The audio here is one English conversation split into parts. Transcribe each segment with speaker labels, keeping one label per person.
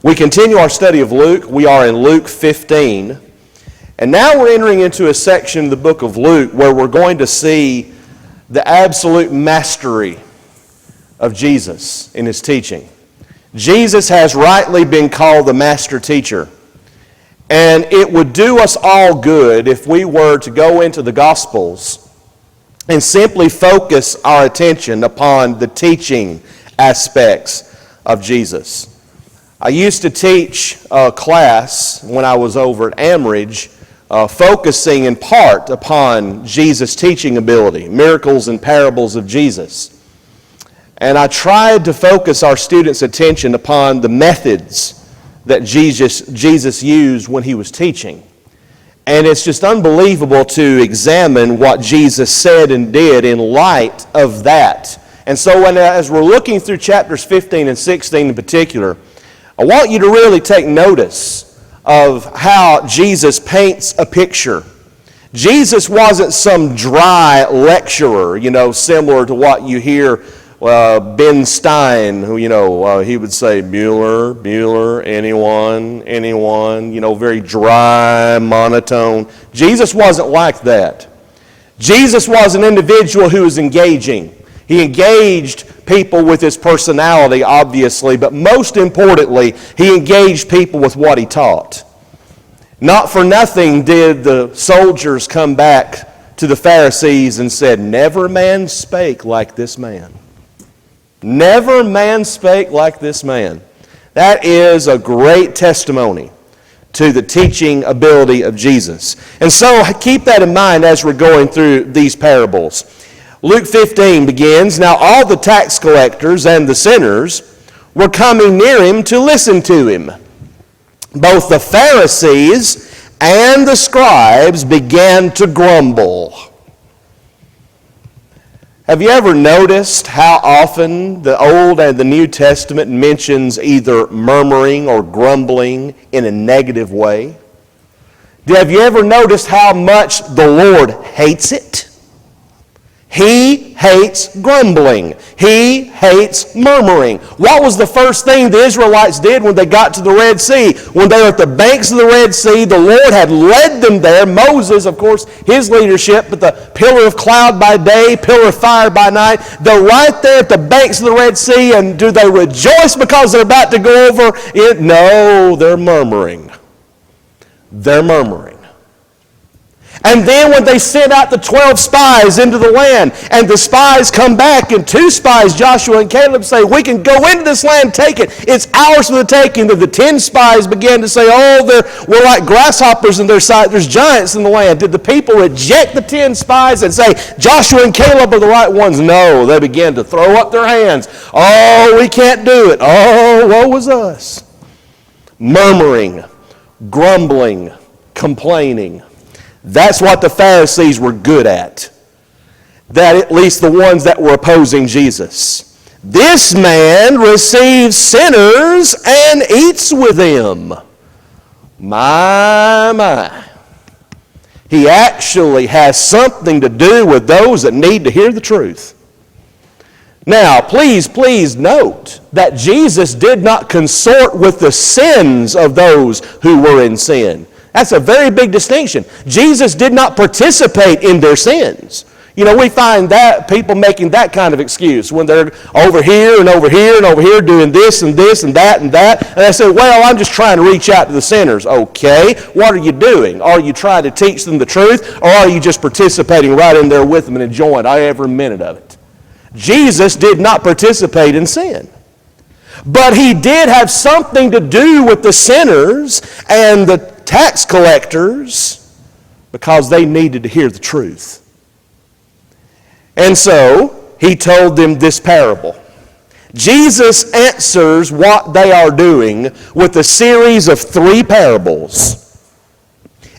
Speaker 1: We continue our study of Luke. We are in Luke 15. And now we're entering into a section of the book of Luke where we're going to see the absolute mastery of Jesus in his teaching. Jesus has rightly been called the master teacher. And it would do us all good if we were to go into the Gospels and simply focus our attention upon the teaching aspects of Jesus. I used to teach a class when I was over at Amridge, focusing in part upon Jesus' teaching ability, miracles and parables of Jesus. And I tried to focus our students' attention upon the methods that Jesus used when he was teaching. And it's just unbelievable to examine what Jesus said and did in light of that. And so as we're looking through chapters 15 and 16 in particular, I want you to really take notice of how Jesus paints a picture. Jesus wasn't some dry lecturer, similar to what you hear Ben Stein, who, he would say, Bueller, anyone, very dry, monotone. Jesus wasn't like that. Jesus was an individual who was engaging. He engaged people with his personality, obviously, but most importantly, he engaged people with what he taught. Not for nothing did the soldiers come back to the Pharisees and said, "Never man spake like this man." Never man spake like this man. That is a great testimony to the teaching ability of Jesus. And so keep that in mind as we're going through these parables. Luke 15 begins, "Now all the tax collectors and the sinners were coming near him to listen to him. Both the Pharisees and the scribes began to grumble." Have you ever noticed how often the Old and the New Testament mentions either murmuring or grumbling in a negative way? Have you ever noticed how much the Lord hates it? He hates grumbling. He hates murmuring. What was the first thing the Israelites did when they got to the Red Sea? When they were at the banks of the Red Sea, the Lord had led them there. Moses, of course, his leadership, but the pillar of cloud by day, pillar of fire by night. They're right there at the banks of the Red Sea, and do they rejoice because they're about to go over it? No, they're murmuring. They're murmuring. And then when they sent out the 12 spies into the land, and the spies come back, and 2 spies, Joshua and Caleb, say, "We can go into this land, take it. It's ours for the taking." Then the 10 spies began to say, "Oh, we're like grasshoppers in their sight. There's giants in the land." Did the people reject the 10 spies and say, "Joshua and Caleb are the right ones"? No, they began to throw up their hands. "Oh, we can't do it. Oh, woe is us." Murmuring, grumbling, complaining. That's what the Pharisees were good at. That at least the ones that were opposing Jesus. "This man receives sinners and eats with them." My. He actually has something to do with those that need to hear the truth. Now, please note that Jesus did not consort with the sins of those who were in sin. That's a very big distinction. Jesus did not participate in their sins. We find that people making that kind of excuse when they're over here and over here and over here doing this and this and that and that. And they say, "Well, I'm just trying to reach out to the sinners." Okay, what are you doing? Are you trying to teach them the truth, or are you just participating right in there with them and enjoying every minute of it? Jesus did not participate in sin. But he did have something to do with the sinners and the tax collectors because they needed to hear the truth. And so he told them this parable. Jesus answers what they are doing with a series of 3 parables.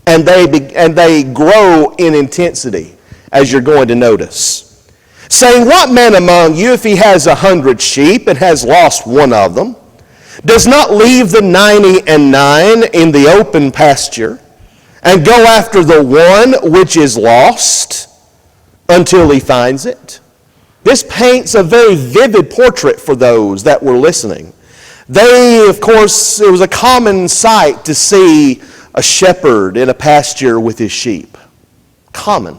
Speaker 1: And they grow in intensity, as you're going to notice. Saying, "What man among you, if he has 100 sheep and has lost one of them, does not leave the 99 in the open pasture and go after the one which is lost until he finds it?" This paints a very vivid portrait for those that were listening. Of course, it was a common sight to see a shepherd in a pasture with his sheep. Common.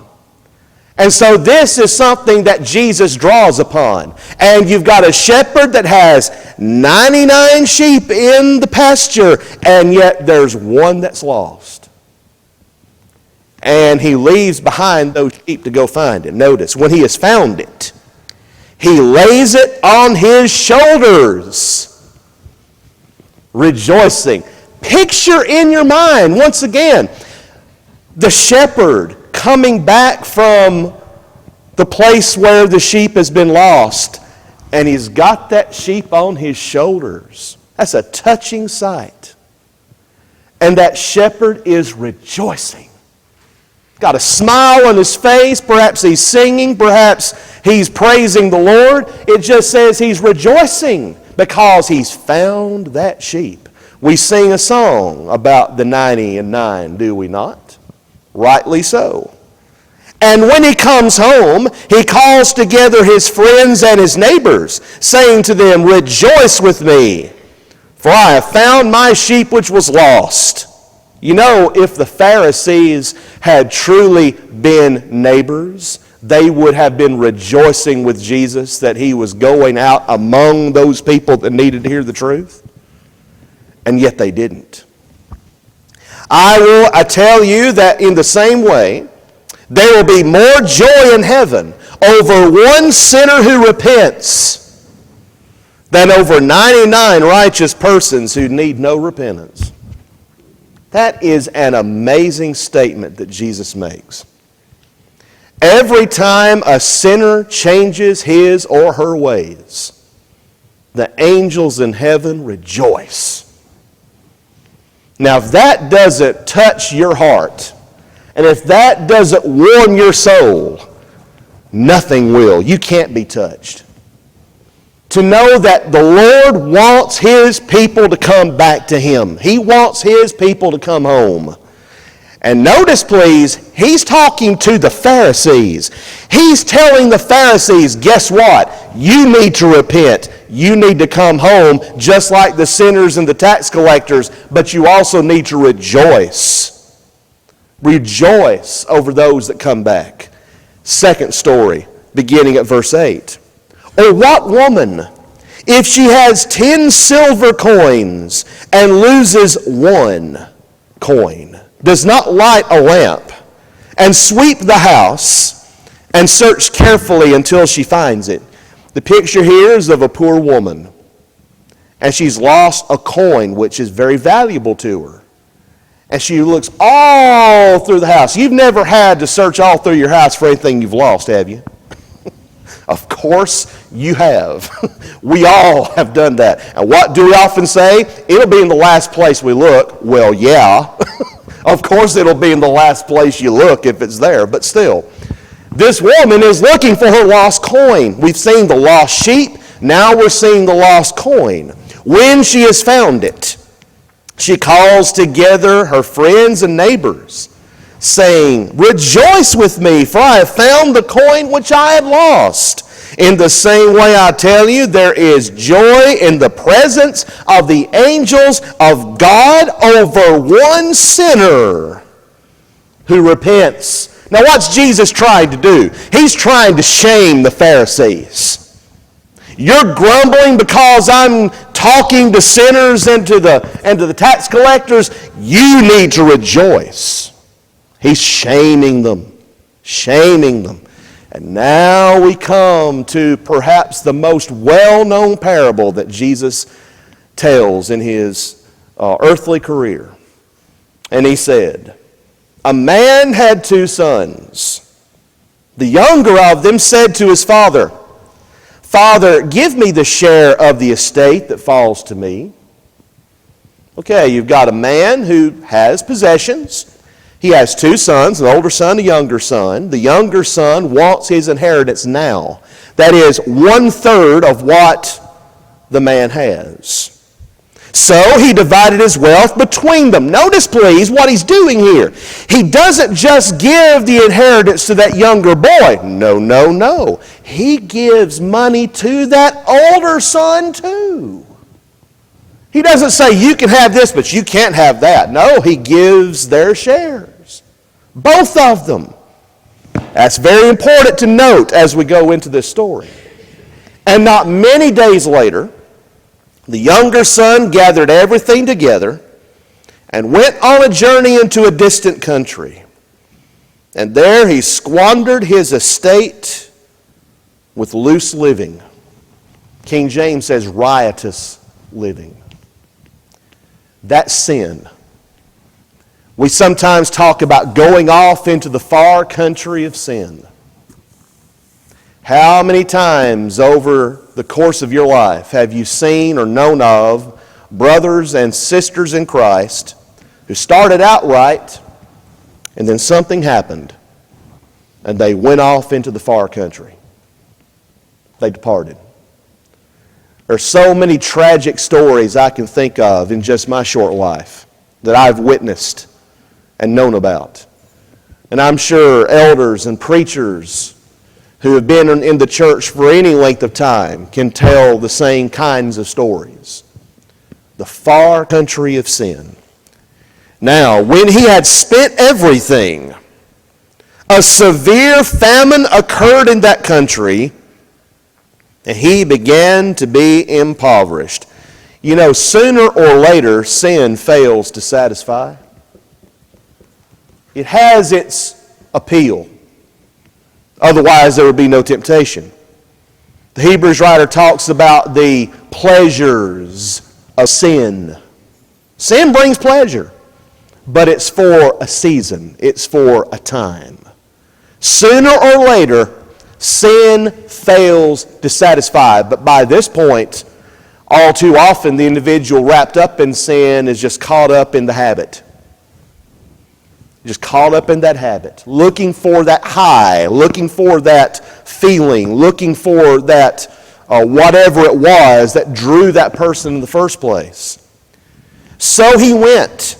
Speaker 1: And so this is something that Jesus draws upon. And you've got a shepherd that has 99 sheep in the pasture, and yet there's one that's lost. And he leaves behind those sheep to go find it. Notice, when he has found it, he lays it on his shoulders, rejoicing. Picture in your mind, once again, the shepherd coming back from the place where the sheep has been lost, and he's got that sheep on his shoulders. That's a touching sight. And that shepherd is rejoicing. Got a smile on his face. Perhaps he's singing. Perhaps he's praising the Lord. It just says he's rejoicing because he's found that sheep. We sing a song about the 99, do we not? Rightly so. And when he comes home, he calls together his friends and his neighbors, saying to them, "Rejoice with me, for I have found my sheep which was lost." You know, if the Pharisees had truly been neighbors, they would have been rejoicing with Jesus that he was going out among those people that needed to hear the truth. And yet they didn't. I tell you that in the same way, there will be more joy in heaven over one sinner who repents than over 99 righteous persons who need no repentance. That is an amazing statement that Jesus makes. Every time a sinner changes his or her ways, the angels in heaven rejoice. Now, if that doesn't touch your heart, and if that doesn't warm your soul, nothing will. You can't be touched. To know that the Lord wants his people to come back to him. He wants his people to come home. And notice, please, he's talking to the Pharisees. He's telling the Pharisees, guess what? You need to repent. You need to come home just like the sinners and the tax collectors, but you also need to rejoice. Rejoice over those that come back. Second story, beginning at verse 8. Or what woman, if she has 10 silver coins and loses one coin, does not light a lamp and sweep the house and search carefully until she finds it? The picture here is of a poor woman, and she's lost a coin which is very valuable to her. And she looks all through the house. You've never had to search all through your house for anything you've lost, have you? Of course you have. We all have done that. And what do we often say? It'll be in the last place we look. Well, yeah. Of course it'll be in the last place you look if it's there, but still. This woman is looking for her lost coin. We've seen the lost sheep. Now we're seeing the lost coin. When she has found it, she calls together her friends and neighbors, saying, "Rejoice with me, for I have found the coin which I had lost." In the same way, I tell you, there is joy in the presence of the angels of God over one sinner who repents. Now, what's Jesus trying to do? He's trying to shame the Pharisees. You're grumbling because I'm talking to sinners and to the tax collectors. You need to rejoice. He's shaming them. And now we come to perhaps the most well-known parable that Jesus tells in his earthly career. And he said, a man had 2 sons. The younger of them said to his father, "Father, give me the share of the estate that falls to me." Okay, you've got a man who has possessions. He has 2 sons, an older son, a younger son. The younger son wants his inheritance now. That is 1/3 of what the man has. So he divided his wealth between them. Notice, please, what he's doing here. He doesn't just give the inheritance to that younger boy. No. He gives money to that older son too. He doesn't say you can have this, but you can't have that. No, he gives their shares. Both of them. That's very important to note as we go into this story. And not many days later, the younger son gathered everything together and went on a journey into a distant country. And there he squandered his estate with loose living. King James says riotous living. That's sin. We sometimes talk about going off into the far country of sin. How many times over the course of your life have you seen or known of brothers and sisters in Christ who started out right and then something happened and they went off into the far country? They departed. There are so many tragic stories I can think of in just my short life that I've witnessed and known about. And I'm sure elders and preachers who have been in the church for any length of time can tell the same kinds of stories. The far country of sin. Now, when he had spent everything, a severe famine occurred in that country, and he began to be impoverished. You know, sooner or later, sin fails to satisfy. It has its appeal. Otherwise, there would be no temptation. The Hebrews writer talks about the pleasures of sin. Sin brings pleasure, but it's for a season. It's for a time. Sooner or later, sin fails to satisfy. But by this point, all too often, the individual wrapped up in sin is just caught up in the habit. Just caught up in that habit, looking for that high, looking for that feeling, looking for that whatever it was that drew that person in the first place. So he went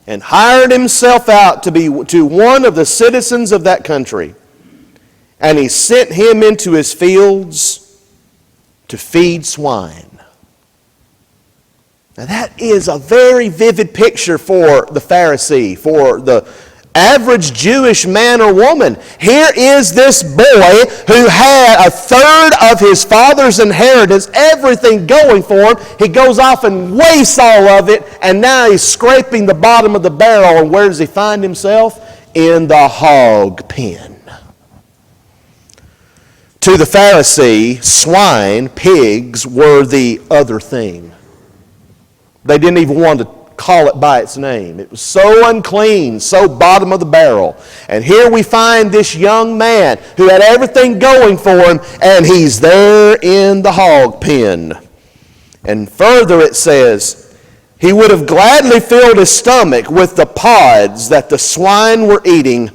Speaker 1: and hired himself out to one of the citizens of that country, and he sent him into his fields to feed swine. Now that is a very vivid picture for the Pharisee, for the average Jewish man or woman. Here is this boy who had a third of his father's inheritance, everything going for him. He goes off and wastes all of it, and now he's scraping the bottom of the barrel. And where does he find himself? In the hog pen. To the Pharisee, swine, pigs, were the other thing. They didn't even want to call it by its name. It was so unclean, so bottom of the barrel. And here we find this young man who had everything going for him, and he's there in the hog pen. And further it says, he would have gladly filled his stomach with the pods that the swine were eating,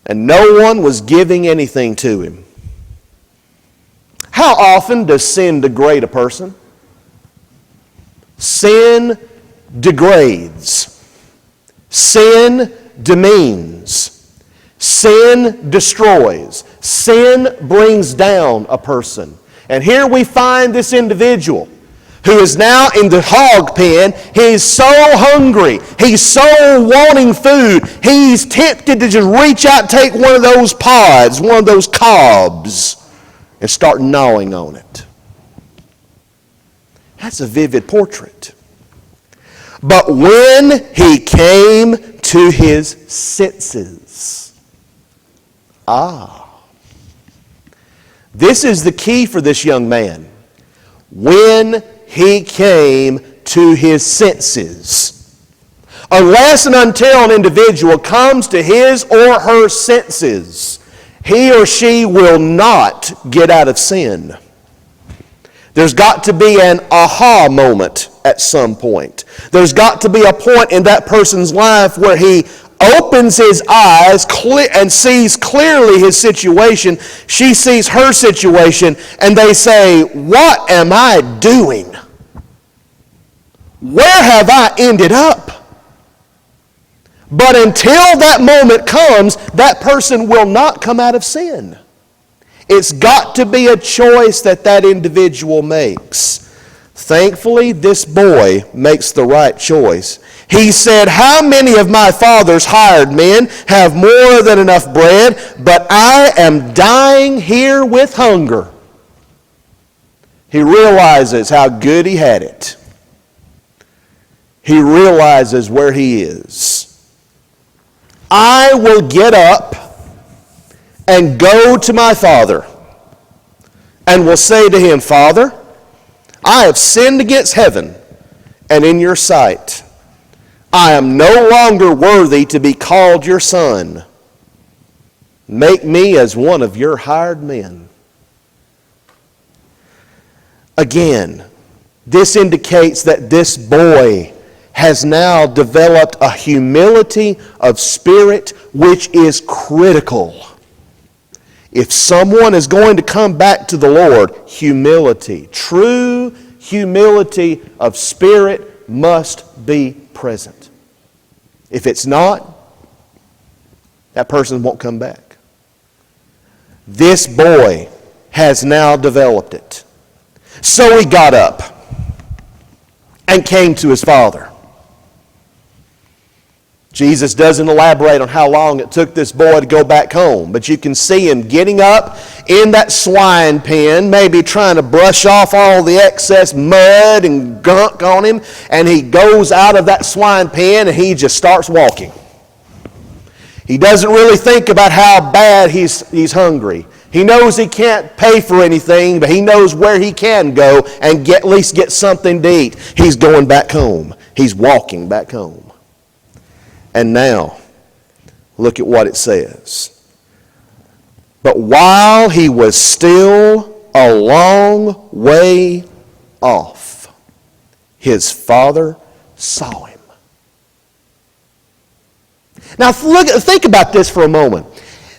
Speaker 1: and no one was giving anything to him. How often does sin degrade a person? Sin degrades. Sin demeans. Sin destroys. Sin brings down a person. And here we find this individual who is now in the hog pen. He's so hungry. He's so wanting food. He's tempted to just reach out and take one of those pods, one of those cobs, and start gnawing on it. That's a vivid portrait. But when he came to his senses, this is the key for this young man. When he came to his senses. Unless and until an individual comes to his or her senses, he or she will not get out of sin. There's got to be an aha moment at some point. There's got to be a point in that person's life where he opens his eyes and sees clearly his situation. She sees her situation, and they say, "What am I doing? Where have I ended up?" But until that moment comes, that person will not come out of sin. It's got to be a choice that individual makes. Thankfully, this boy makes the right choice. He said, "How many of my father's hired men have more than enough bread, but I am dying here with hunger." He realizes how good he had it. He realizes where he is. I will get up and go to my father and will say to him, "Father, I have sinned against heaven and in your sight. I am no longer worthy to be called your son. Make me as one of your hired men." Again, this indicates that this boy has now developed a humility of spirit which is critical. If someone is going to come back to the Lord, humility, true humility of spirit must be present. If it's not, that person won't come back. This boy has now developed it. So he got up and came to his father. Jesus doesn't elaborate on how long it took this boy to go back home, but you can see him getting up in that swine pen, maybe trying to brush off all the excess mud and gunk on him, and he goes out of that swine pen and he just starts walking. He doesn't really think about how bad he's hungry. He knows he can't pay for anything, but he knows where he can go and at least get something to eat. He's going back home. He's walking back home. And now, look at what it says. But while he was still a long way off, his father saw him. Now think about this for a moment.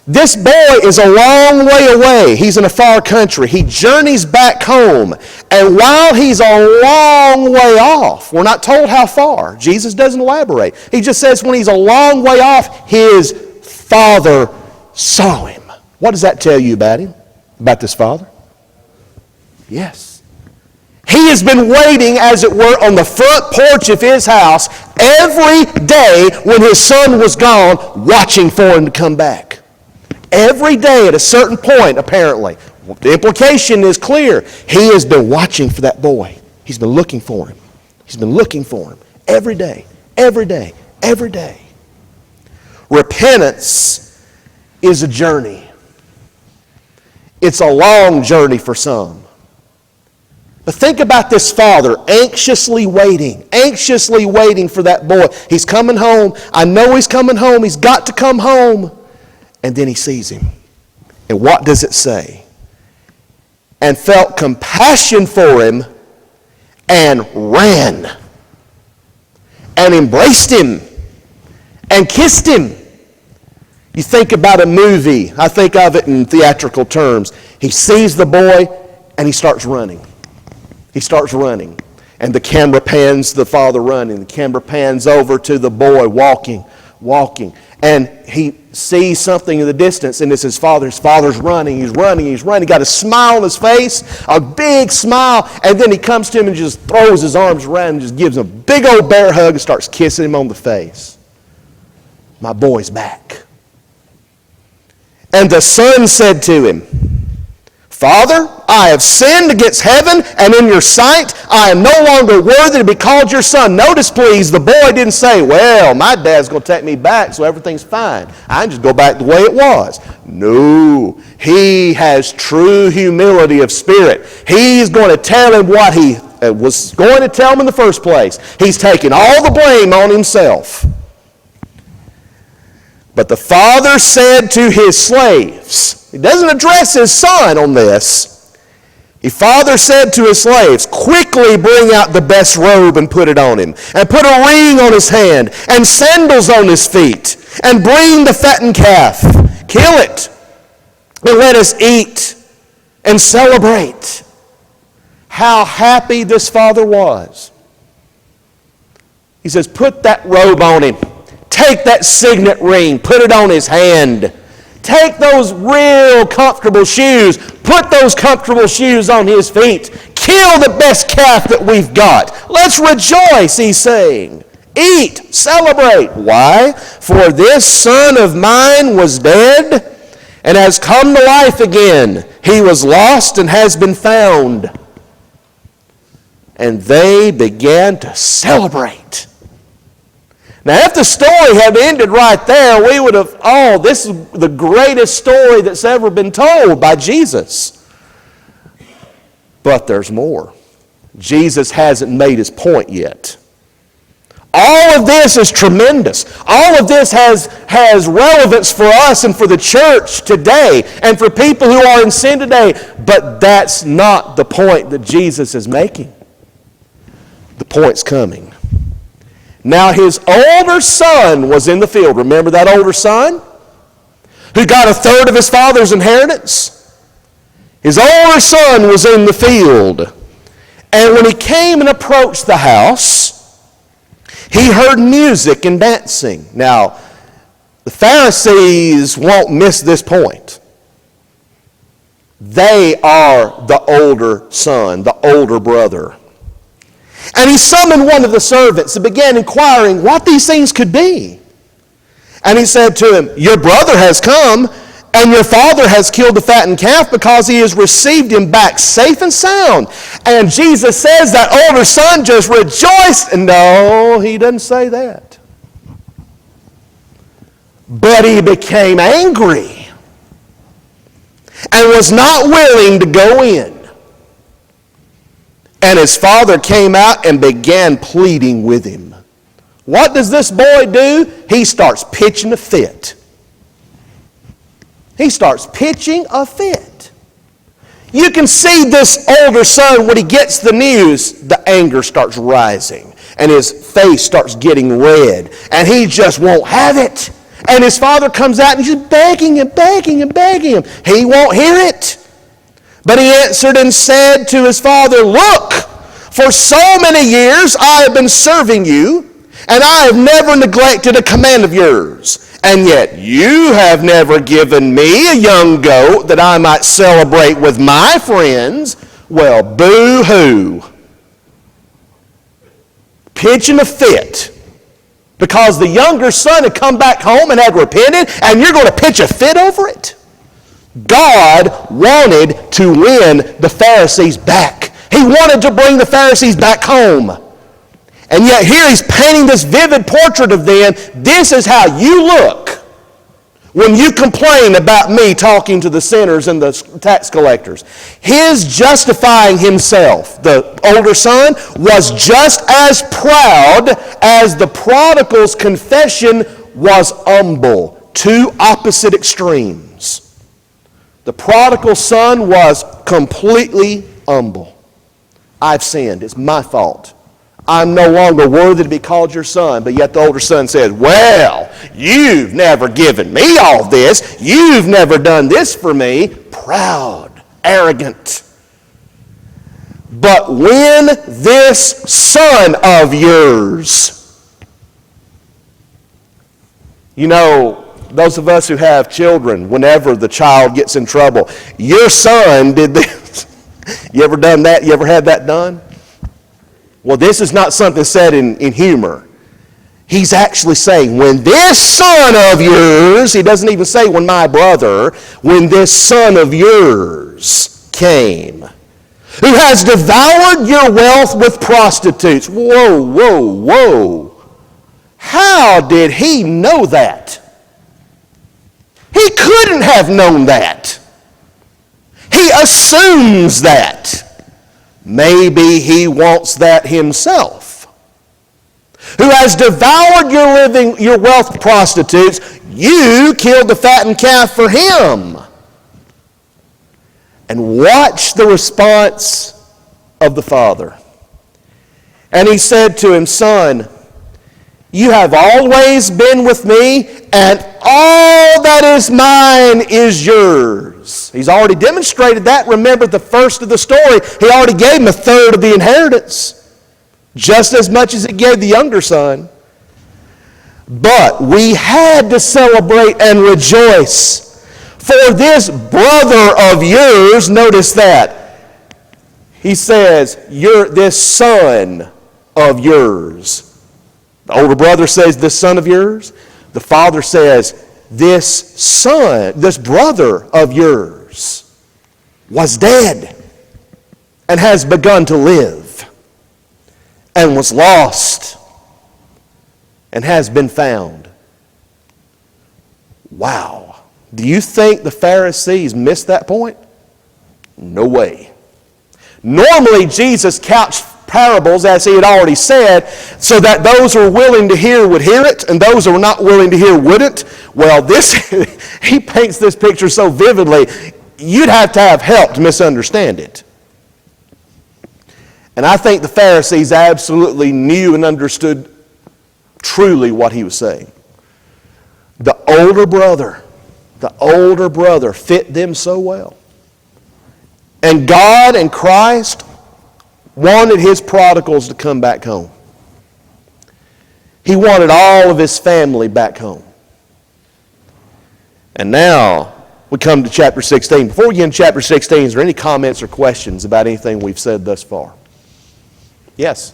Speaker 1: This boy is a long way away. He's in a far country. He journeys back home. And while he's a long way off, we're not told how far. Jesus doesn't elaborate. He just says when he's a long way off, his father saw him. What does that tell you about him? About this father? Yes. He has been waiting, as it were, on the front porch of his house every day when his son was gone, watching for him to come back. Every day at a certain point, apparently. The implication is clear. He has been watching for that boy. He's been looking for him. He's been looking for him every day, every day, every day. Repentance is a journey. It's a long journey for some. But think about this father anxiously waiting for that boy. He's coming home. I know he's coming home. He's got to come home. And then he sees him. And what does it say? And felt compassion for him and ran and embraced him and kissed him. You think about a movie. I think of it in theatrical terms. He sees the boy and he starts running. He starts running. And the camera pans the father running. The camera pans over to the boy walking. And he sees something in the distance, and it's his father. His father's running. He's got a smile on his face, a big smile, and then he comes to him and just throws his arms around and just gives him a big old bear hug and starts kissing him on the face. My boy's back. And the son said to him, "Father, I have sinned against heaven and in your sight. I am no longer worthy to be called your son." Notice, please, the boy didn't say, "Well, my dad's going to take me back, so everything's fine. I can just go back the way it was." No, he has true humility of spirit. He's going to tell him what he was going to tell him in the first place. He's taking all the blame on himself. But the father said to his slaves, he doesn't address his son on this. The father said to his slaves, "Quickly bring out the best robe and put it on him, and put a ring on his hand, and sandals on his feet, and bring the fattened calf. Kill it, and let us eat and celebrate." How happy this father was. He says, put that robe on him. Take that signet ring, put it on his hand. Take those real comfortable shoes, put those comfortable shoes on his feet. Kill the best calf that we've got. Let's rejoice, he's saying. Eat, celebrate. Why? For this son of mine was dead and has come to life again. He was lost and has been found. And they began to celebrate. Now, if the story had ended right there, we would have, this is the greatest story that's ever been told by Jesus. But there's more. Jesus hasn't made his point yet. All of this is tremendous. All of this has relevance for us and for the church today and for people who are in sin today. But that's not the point that Jesus is making. The point's coming. Now his older son was in the field. Remember that older son? Who got a third of his father's inheritance? His older son was in the field. And when he came and approached the house, he heard music and dancing. Now, the Pharisees won't miss this point. They are the older son, the older brother. And he summoned one of the servants and began inquiring what these things could be. And he said to him, your brother has come, and your father has killed the fattened calf because he has received him back safe and sound. And Jesus says that older son just rejoiced. And no, he doesn't say that. But he became angry and was not willing to go in. And his father came out and began pleading with him. What does this boy do? He starts pitching a fit. He starts pitching a fit. You can see this older son, when he gets the news, the anger starts rising. And his face starts getting red. And he just won't have it. And his father comes out and he's begging him. He won't hear it. But he answered and said to his father, look, for so many years I have been serving you, and I have never neglected a command of yours. And yet you have never given me a young goat that I might celebrate with my friends. Well, boo-hoo. Pitching a fit. Because the younger son had come back home and had repented, and you're going to pitch a fit over it? God wanted to win the Pharisees back. He wanted to bring the Pharisees back home. And yet here he's painting this vivid portrait of them. This is how you look when you complain about me talking to the sinners and the tax collectors. His justifying himself, the older son, was just as proud as the prodigal's confession was humble. Two opposite extremes. The prodigal son was completely humble. I've sinned. It's my fault. I'm no longer worthy to be called your son. But yet the older son says, well, you've never given me all this. You've never done this for me. Proud, arrogant. But when this son of yours, you know, those of us who have children, whenever the child gets in trouble, your son did this. You ever done that? You ever had that done? Well, this is not something said in humor. He's actually saying, when this son of yours, he doesn't even say when my brother, when this son of yours came, who has devoured your wealth with prostitutes. Whoa. How did he know that? He couldn't have known that. He assumes that. Maybe he wants that himself. Who has devoured your wealth with prostitutes. You killed the fattened calf for him. And watch the response of the father. And he said to him, son, you have always been with me, and all that is mine is yours. He's already demonstrated that. Remember the first of the story. He already gave him a third of the inheritance, just as much as he gave the younger son. But we had to celebrate and rejoice. For this brother of yours, notice that, He says, this son of yours. The older brother says, this son of yours. The father says, this brother of yours was dead and has begun to live, and was lost and has been found. Wow. Do you think the Pharisees missed that point? No way. Normally, Jesus couched parables, as he had already said, so that those who were willing to hear would hear it, and those who were not willing to hear wouldn't. Well, he paints this picture so vividly, you'd have to have help to misunderstand it. And I think the Pharisees absolutely knew and understood truly what he was saying. The older brother fit them so well. And God and Christ wanted his prodigals to come back home. He wanted all of his family back home. And now we come to chapter 16. Before we get into chapter 16, is there any comments or questions about anything we've said thus far? Yes?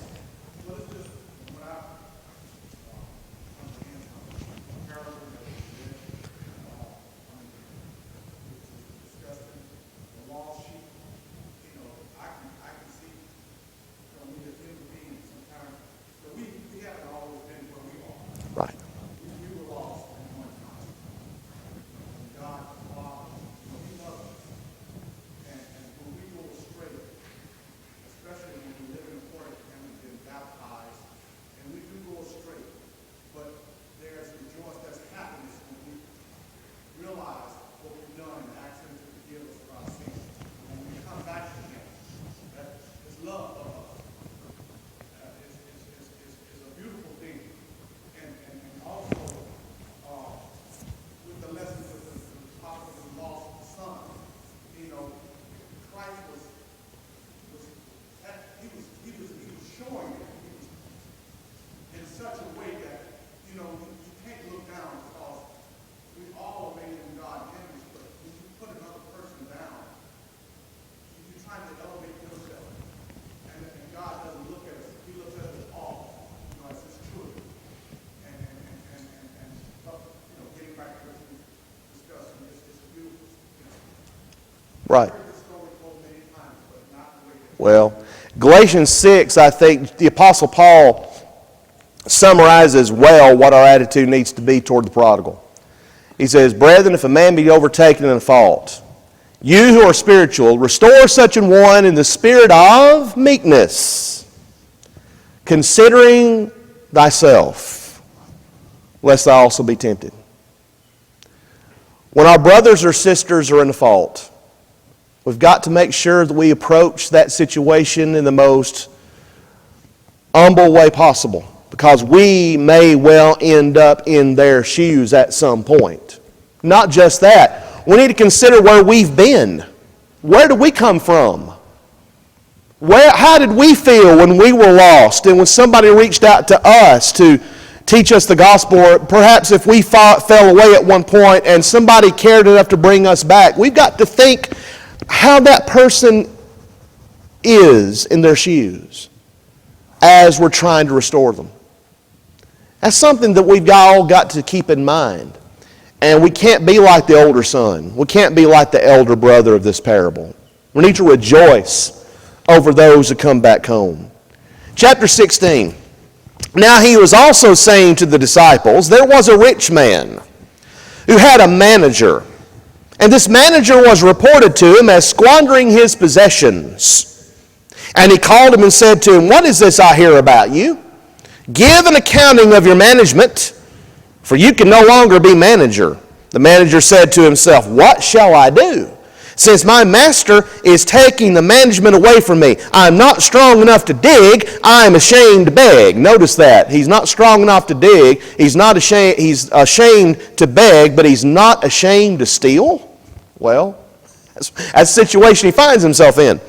Speaker 1: Right. Right. Well, Galatians 6, I think the Apostle Paul summarizes well what our attitude needs to be toward the prodigal. He says, "Brethren, if a man be overtaken in a fault, you who are spiritual, restore such an one in the spirit of meekness, considering thyself, lest thou also be tempted." When our brothers or sisters are in a fault, we've got to make sure that we approach that situation in the most humble way possible, because we may well end up in their shoes at some point. Not just that. We need to consider where we've been. Where did we come from? How did we feel when we were lost and when somebody reached out to us to teach us the gospel, or perhaps if we fell away at one point and somebody cared enough to bring us back? We've got to think how that person is in their shoes as we're trying to restore them. That's something that we've all got to keep in mind. And we can't be like the older son. We can't be like the elder brother of this parable. We need to rejoice over those who come back home. Chapter 16. Now he was also saying to the disciples, there was a rich man who had a manager. And this manager was reported to him as squandering his possessions. And he called him and said to him, "What is this I hear about you? Give an accounting of your management, for you can no longer be manager." The manager said to himself, "What shall I do? Since my master is taking the management away from me, I am not strong enough to dig, I am ashamed to beg." Notice that. He's not strong enough to dig. He's ashamed to beg, but he's not ashamed to steal. Well, that's the situation he finds himself in.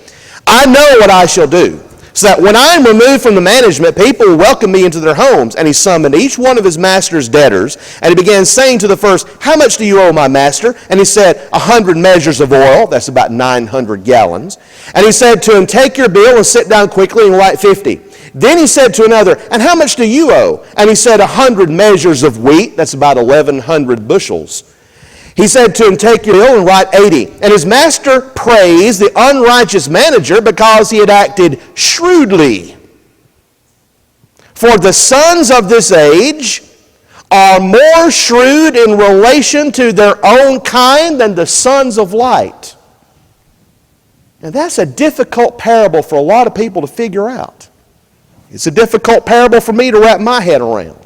Speaker 1: "I know what I shall do. so that when I am removed from the management, people will welcome me into their homes. And he summoned each one of his master's debtors, and he began saying to the first, how much do you owe, my master? And he said, 100 measures of oil. That's about 900 gallons. And he said to him, take your bill and sit down quickly and write 50. Then he said to another, and how much do you owe? And he said, 100 measures of wheat. That's about 1,100 bushels. He said to him, take your bill and write 80. And his master praised the unrighteous manager because he had acted shrewdly. For the sons of this age are more shrewd in relation to their own kind than the sons of light. Now that's a difficult parable for a lot of people to figure out. It's a difficult parable for me to wrap my head around.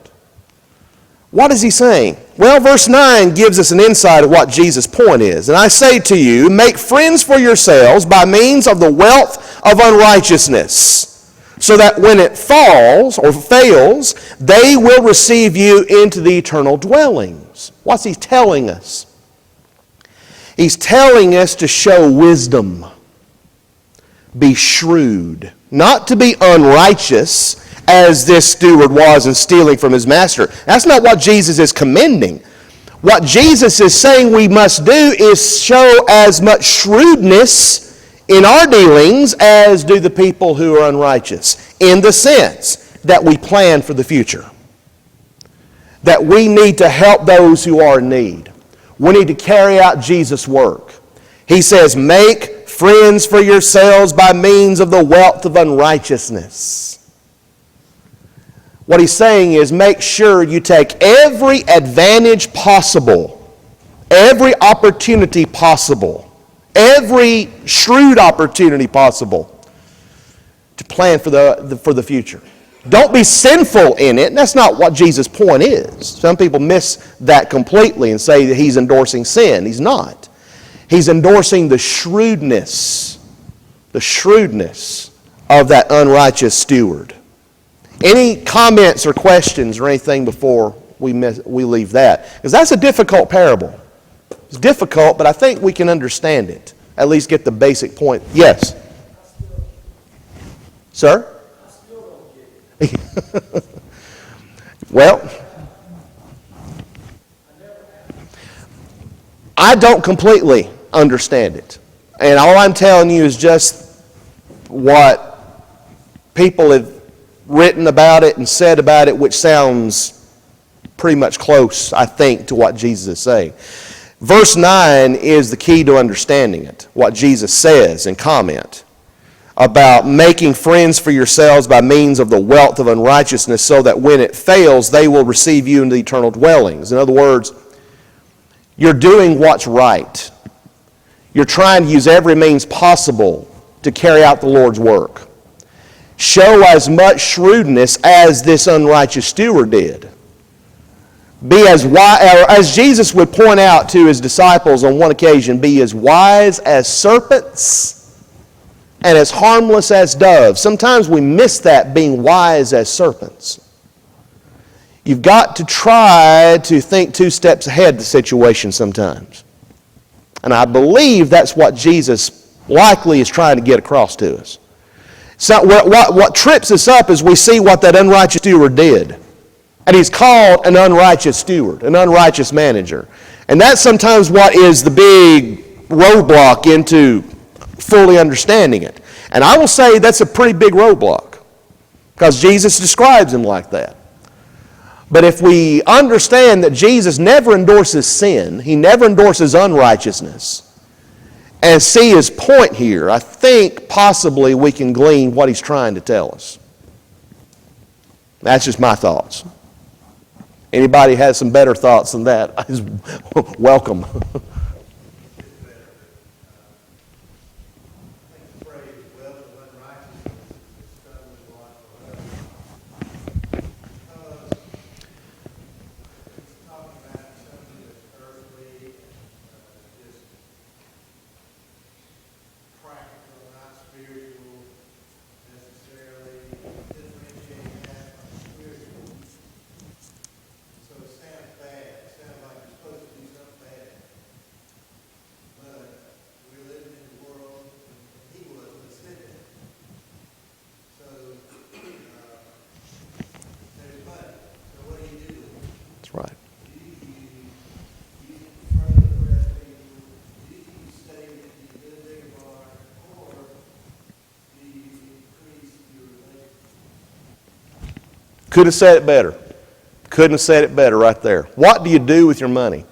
Speaker 1: What is he saying? Well, verse 9 gives us an insight of what Jesus' point is. And I say to you, make friends for yourselves by means of the wealth of unrighteousness, so that when it falls or fails, they will receive you into the eternal dwellings. What's he telling us? He's telling us to show wisdom. Be shrewd. Not to be unrighteous, as this steward was in stealing from his master. That's not what Jesus is commending. What Jesus is saying we must do is show as much shrewdness in our dealings as do the people who are unrighteous, in the sense that we plan for the future. That we need to help those who are in need. We need to carry out Jesus' work. He says, make friends for yourselves by means of the wealth of unrighteousness. What he's saying is make sure you take every advantage possible, every opportunity possible, every shrewd opportunity possible to plan for the future. Don't be sinful in it. And that's not what Jesus' point is. Some people miss that completely and say that he's endorsing sin. He's not. He's endorsing the shrewdness of that unrighteous steward. Any comments or questions or anything before we leave that? Because that's a difficult parable. It's difficult, but I think we can understand it. At least get the basic point. Yes? Sir? Well, I don't completely understand it. And all I'm telling you is just what people have written about it and said about it, which sounds pretty much close, I think, to what Jesus is saying. Verse 9 is the key to understanding it, what Jesus says in comment about making friends for yourselves by means of the wealth of unrighteousness, so that when it fails, they will receive you into the eternal dwellings. In other words, you're doing what's right. You're trying to use every means possible to carry out the Lord's work. Show as much shrewdness as this unrighteous steward did. Be as Jesus would point out to his disciples on one occasion, be as wise as serpents and as harmless as doves. Sometimes we miss that, being wise as serpents. You've got to try to think 2 steps ahead of the situation sometimes. And I believe that's what Jesus likely is trying to get across to us. So what trips us up is we see what that unrighteous steward did. And he's called an unrighteous steward, an unrighteous manager. And that's sometimes what is the big roadblock into fully understanding it. And I will say that's a pretty big roadblock, because Jesus describes him like that. But if we understand that Jesus never endorses sin, he never endorses unrighteousness, and see his point here, I think possibly we can glean what he's trying to tell us. That's just my thoughts. Anybody has some better thoughts than that, welcome. Could have said it better. Couldn't have said it better right there. What do you do with your money?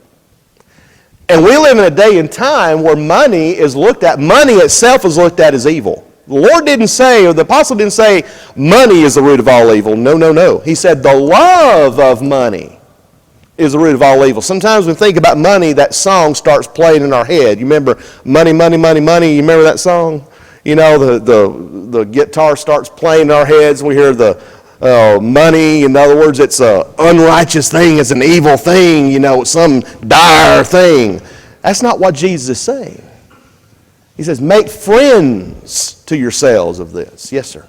Speaker 1: And we live in a day and time where money itself is looked at as evil. The Lord didn't say, or the apostle didn't say, money is the root of all evil. No, no, no. He said the love of money is the root of all evil. Sometimes when we think about money, that song starts playing in our head. You remember Money, Money, Money, Money? You remember that song? You know, the guitar starts playing in our heads. We hear the money. In other words, it's an unrighteous thing. It's an evil thing. You know, some dire thing. That's not what Jesus is saying. He says, make friends to yourselves of this. Yes, sir.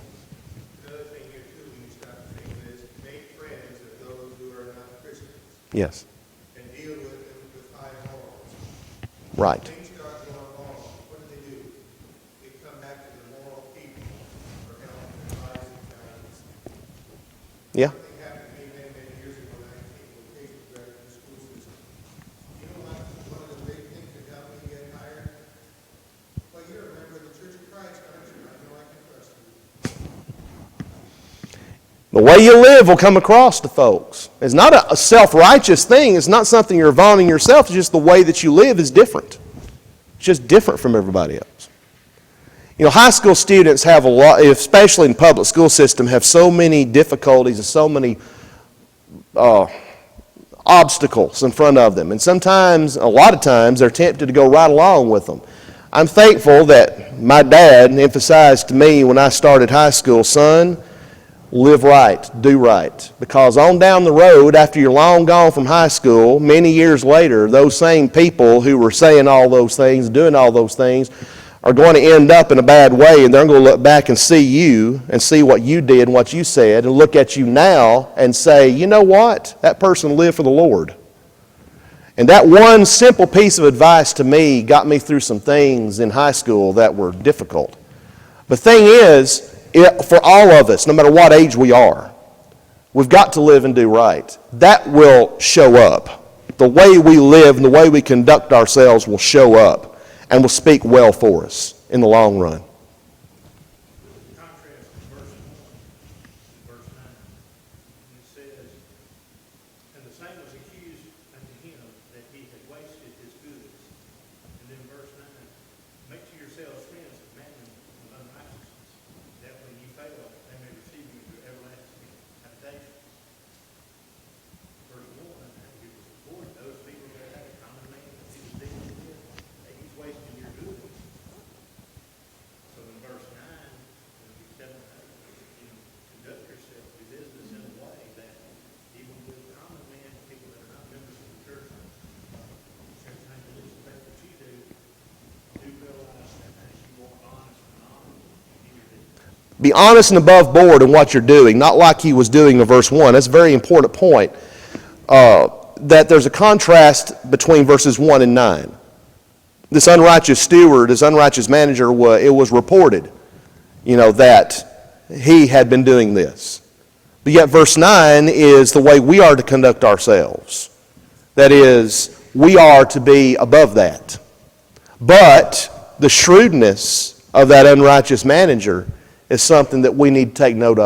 Speaker 2: Another thing here, too, when you start thinking this, make friends of those who are not Christians.
Speaker 1: Yes.
Speaker 2: And deal with them with high morals.
Speaker 1: Right.
Speaker 2: When things start going wrong, what do? They come back to the moral people for help and advice and guidance.
Speaker 1: Yeah.
Speaker 2: Something happened to me many, many years ago when I came to vocational graduate school system. You know what? One of the big things that helped me get hired? Well, you're a member of the Church of Christ, aren't you? I know I can trust you.
Speaker 1: The way you live will come across to folks. It's not a self-righteous thing. It's not something you're vaunting yourself. It's just the way that you live is different. It's just different from everybody else. You know, high school students have a lot, especially in the public school system, have so many difficulties and so many obstacles in front of them. And sometimes, a lot of times, they're tempted to go right along with them. I'm thankful that my dad emphasized to me when I started high school, son, live right, do right. Because on down the road, after you're long gone from high school, many years later, those same people who were saying all those things, doing all those things, are going to end up in a bad way, and they're going to look back and see you and see what you did and what you said and look at you now and say, you know what? That person lived for the Lord. And that one simple piece of advice to me got me through some things in high school that were difficult. The thing is, for all of us, no matter what age we are, we've got to live and do right. That will show up. The way we live and the way we conduct ourselves will show up and will speak well for us in the long run.
Speaker 2: Contrast verse 1 and verse 9. And it says, and the same was accused unto him that he had wasted his goods. And then verse 9, make to yourselves friends of mammon of unrighteousness, that when ye fail, they may receive you into everlasting habitation. Verse 1, he was avoid those people that had a common man that he was dealing with. Hey, he's wasting your goods. So in verse 9, he's telling them, you know, conduct yourself, do business in a way that even with common men, people that are not members of the church, every time you listen back what you do realize that as you walk honest and honorable in your deeds.
Speaker 1: Be honest and above board in what you're doing, not like he was doing in verse 1. That's a very important point, that there's a contrast between verses 1 and 9. This unrighteous steward, this unrighteous manager, it was reported, that he had been doing this. But yet verse 9 is the way we are to conduct ourselves. That is, we are to be above that. But the shrewdness of that unrighteous manager is something that we need to take note of.